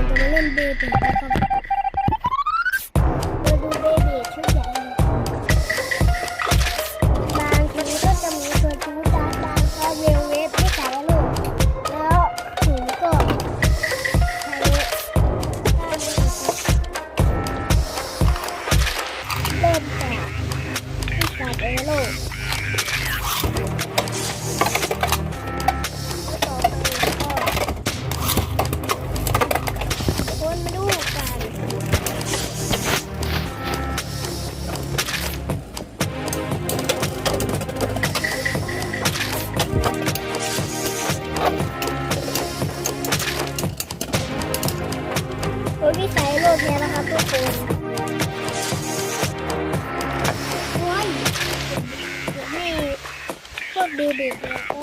จะมาเล่นเบเบดนะครับมาดูเบเบดชุดใหญ่บางทีก็จะมีตัวจูดาบางก็เวลเวฟไม่แต่ละลูกแล้วถึงก็ใช้เริ่มจากที่การเอโร่วิสัยโลกนี้นะครับทุกคนว้ายให้พวกเบเบดแล้วก็